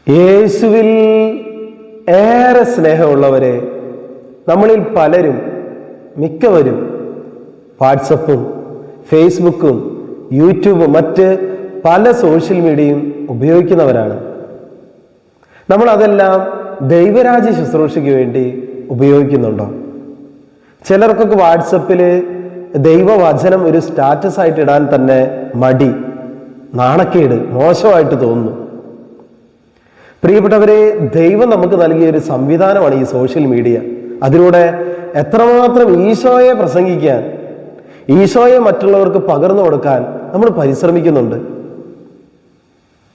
യേശുവിൽ ഏറെ സ്നേഹമുള്ളവരെ, നമ്മളിൽ പലരും, മിക്കവരും വാട്സപ്പും ഫേസ്ബുക്കും യൂട്യൂബും മറ്റ് പല സോഷ്യൽ മീഡിയയും ഉപയോഗിക്കുന്നവരാണ്. നമ്മളതെല്ലാം ദൈവരാജ്യ ശുശ്രൂഷയ്ക്ക് വേണ്ടി ഉപയോഗിക്കുന്നുണ്ടോ? ചിലർക്കൊക്കെ വാട്സപ്പിൽ ദൈവവചനം ഒരു സ്റ്റാറ്റസ് ആയിട്ട് ഇടാൻ തന്നെ മടി, നാണക്കേട്, മോശമായിട്ട് തോന്നുന്നു. പ്രിയപ്പെട്ടവരെ, ദൈവം നമുക്ക് നൽകിയ ഒരു സംവിധാനമാണ് ഈ സോഷ്യൽ മീഡിയ. അതിലൂടെ എത്രമാത്രം ഈശോയെ പ്രസംഗിക്കാൻ, ഈശോയെ മറ്റുള്ളവർക്ക് പകർന്നു കൊടുക്കാൻ നമ്മൾ പരിശ്രമിക്കുന്നുണ്ട്.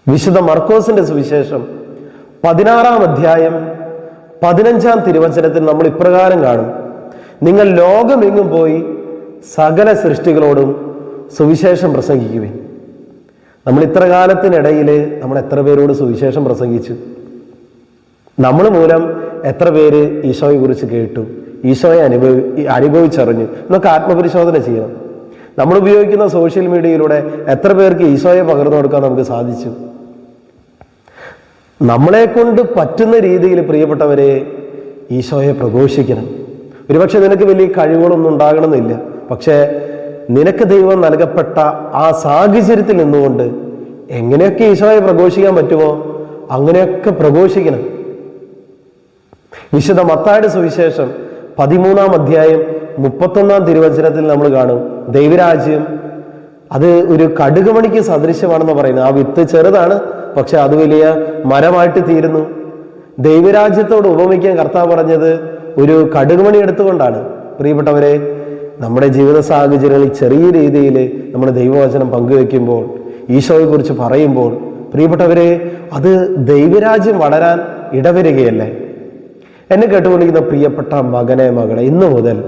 വിശുദ്ധ മർക്കോസിന്റെ സുവിശേഷം 16-ാം അധ്യായം 15-ാം തിരുവചനത്തിൽ നമ്മൾ ഇപ്രകാരം കാണും: നിങ്ങൾ ലോകമെങ്ങും പോയി സകല സൃഷ്ടികളോടും സുവിശേഷം പ്രസംഗിക്കുവിൻ. നമ്മൾ ഇത്ര കാലത്തിനിടയിൽ നമ്മൾ എത്ര പേരോട് സുവിശേഷം പ്രസംഗിച്ചു? നമ്മൾ മൂലം എത്ര പേര് ഈശോയെ കുറിച്ച് കേട്ടു, ഈശോയെ അനുഭവിച്ചറിഞ്ഞു എന്നൊക്കെ ആത്മപരിശോധന ചെയ്യണം. നമ്മൾ ഉപയോഗിക്കുന്ന സോഷ്യൽ മീഡിയയിലൂടെ എത്ര പേർക്ക് ഈശോയെ പകർന്നു കൊടുക്കാൻ നമുക്ക് സാധിച്ചു? നമ്മളെ കൊണ്ട് പറ്റുന്ന രീതിയിൽ പ്രിയപ്പെട്ടവരെ ഈശോയെ പ്രഘോഷിക്കണം. ഒരുപക്ഷെ നിനക്ക് വലിയ കഴിവുകളൊന്നും ഉണ്ടാകണമെന്നില്ല, പക്ഷേ നിനക്ക് ദൈവം നൽകപ്പെട്ട ആ സാഹചര്യത്തിൽ നിന്നുകൊണ്ട് എങ്ങനെയൊക്കെ ഈശോയെ പ്രഘോഷിക്കാൻ പറ്റുമോ അങ്ങനെയൊക്കെ പ്രഘോഷിക്കണം. വിശുദ്ധ മത്തായിയുടെ സുവിശേഷം 13-ാം അധ്യായം 31-ാം തിരുവചനത്തിൽ നമ്മൾ കാണും, ദൈവരാജ്യം അത് ഒരു കടുകുമണിക്ക് സദൃശ്യമാണെന്ന് പറയുന്നത്. ആ വിത്ത് ചെറുതാണ്, പക്ഷെ അത് വലിയ മരമായിട്ട് തീരുന്നു. ദൈവരാജ്യത്തോട് ഉപമിക്കാൻ കർത്താവ് പറഞ്ഞത് ഒരു കടുകുമണി എടുത്തുകൊണ്ടാണ്. പ്രിയപ്പെട്ടവരെ, നമ്മുടെ ജീവിത സാഹചര്യങ്ങളിൽ ചെറിയ രീതിയിൽ നമ്മൾ ദൈവവചനം പങ്കുവെക്കുമ്പോൾ, ഈശോയെ കുറിച്ച് പറയുമ്പോൾ, പ്രിയപ്പെട്ടവരെ, അത് ദൈവരാജ്യം വളരാൻ ഇടവരികയല്ലേ? എന്നെ കേട്ടുകൊണ്ടിരിക്കുന്ന പ്രിയപ്പെട്ട മകനെ, മകളെ, ഇന്നു മുതൽ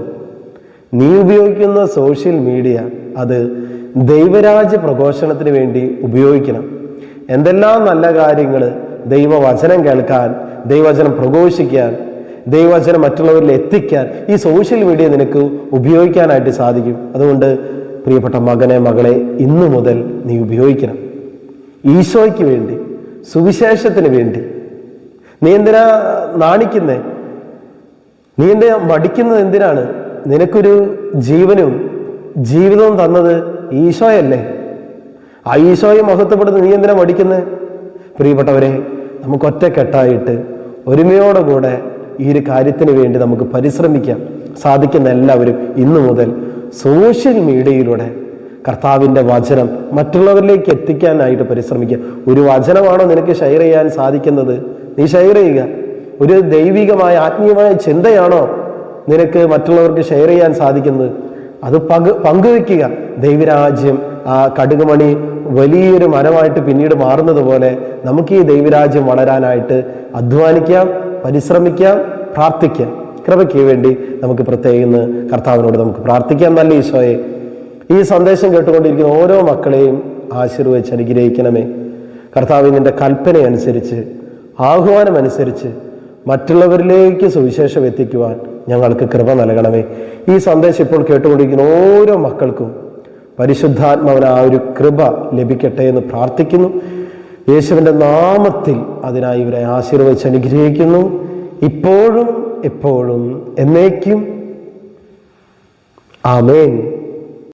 നീ ഉപയോഗിക്കുന്ന സോഷ്യൽ മീഡിയ അത് ദൈവരാജ്യ പ്രഘോഷണത്തിന് വേണ്ടി ഉപയോഗിക്കണം. എന്തെല്ലാം നല്ല കാര്യങ്ങൾ ദൈവവചനം കേൾക്കാൻ, ദൈവവചനം പ്രഘോഷിക്കാൻ, ദൈവവചനം മറ്റുള്ളവരിൽ എത്തിക്കാൻ ഈ സോഷ്യൽ മീഡിയ നിനക്ക് ഉപയോഗിക്കാനായിട്ട് സാധിക്കും. അതുകൊണ്ട് പ്രിയപ്പെട്ട മകനെ, മകളെ, ഇന്നു മുതൽ നീ ഉപയോഗിക്കണം. ഈശോയ്ക്ക് വേണ്ടി, സുവിശേഷത്തിന് വേണ്ടി. നീ എന്തിനാ നാണിക്കുന്നേ? നീ എന്തിനാ മടിക്കുന്നത്? എന്തിനാണ്? നിനക്കൊരു ജീവനും ജീവിതവും തന്നത് ഈശോയല്ലേ? ആ ഈശോയെ മഹത്വപ്പെടുന്ന നീ എന്തിനാ മടിക്കുന്നത്? പ്രിയപ്പെട്ടവരെ, നമുക്ക് ഒറ്റക്കെട്ടായിട്ട് ഒരുമയോടുകൂടെ ഈ ഒരു കാര്യത്തിന് വേണ്ടി നമുക്ക് പരിശ്രമിക്കാം. സാധിക്കുന്ന എല്ലാവരും ഇന്നു മുതൽ സോഷ്യൽ മീഡിയയിലൂടെ കർത്താവിൻ്റെ വചനം മറ്റുള്ളവരിലേക്ക് എത്തിക്കാനായിട്ട് പരിശ്രമിക്കുക. ഒരു വചനമാണോ നിനക്ക് ഷെയർ ചെയ്യാൻ സാധിക്കുന്നത്? നീ ഷെയർ ചെയ്യുക. ഒരു ദൈവികമായ ആത്മീയമായ ചിന്തയാണോ നിനക്ക് മറ്റുള്ളവർക്ക് ഷെയർ ചെയ്യാൻ സാധിക്കുന്നത്? അത് പങ്കുവെക്കുക. ദൈവരാജ്യം ആ കടുകുമണി വലിയൊരു മരമായിട്ട് പിന്നീട് മാറുന്നത് പോലെ നമുക്ക് ഈ ദൈവരാജ്യം വളരാനായിട്ട് അധ്വാനിക്കാം, പരിശ്രമിക്കാം, പ്രാർത്ഥിക്കാം. കൃപയ്ക്ക് വേണ്ടി നമുക്ക് പ്രത്യേകം കർത്താവിനോട് നമുക്ക് പ്രാർത്ഥിക്കാം. നല്ല ഈശോയെ, ഈ സന്ദേശം കേട്ടുകൊണ്ടിരിക്കുന്ന ഓരോ മക്കളെയും ആശീർവദിച്ച് അനുഗ്രഹിക്കണമേ. കർത്താവ്, നിന്റെ കൽപ്പനയനുസരിച്ച്, ആഹ്വാനമനുസരിച്ച് മറ്റുള്ളവരിലേക്ക് സുവിശേഷം എത്തിക്കുവാൻ ഞങ്ങൾക്ക് കൃപ നൽകണമേ. ഈ സന്ദേശം ഇപ്പോൾ കേട്ടുകൊണ്ടിരിക്കുന്ന ഓരോ മക്കൾക്കും പരിശുദ്ധാത്മാവിന് ആ ഒരു കൃപ ലഭിക്കട്ടെ എന്ന് പ്രാർത്ഥിക്കുന്നു. യേശുവിൻ്റെ നാമത്തിൽ അതിനായി ഇവരെ ആശീർവദിച്ച് അനുഗ്രഹിക്കുന്നു, ഇപ്പോഴും എപ്പോഴും എന്നേക്കും. ആമേൻ.